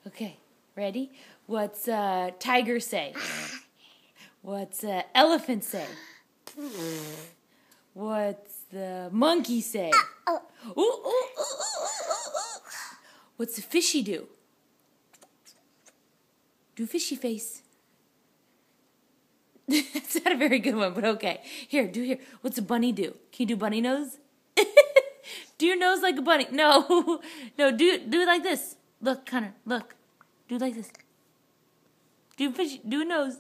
Okay, ready? What's tiger say? What's elephant say? What's the monkey say? Ooh, ooh, ooh, ooh, ooh, ooh. What's the fishy do? Do fishy face. That's not a very good one, but okay. Here. What's a bunny do? Can you do bunny nose? Do your nose like a bunny. No. No, do it like this. Look, Connor, look. Do it like this. Do a nose.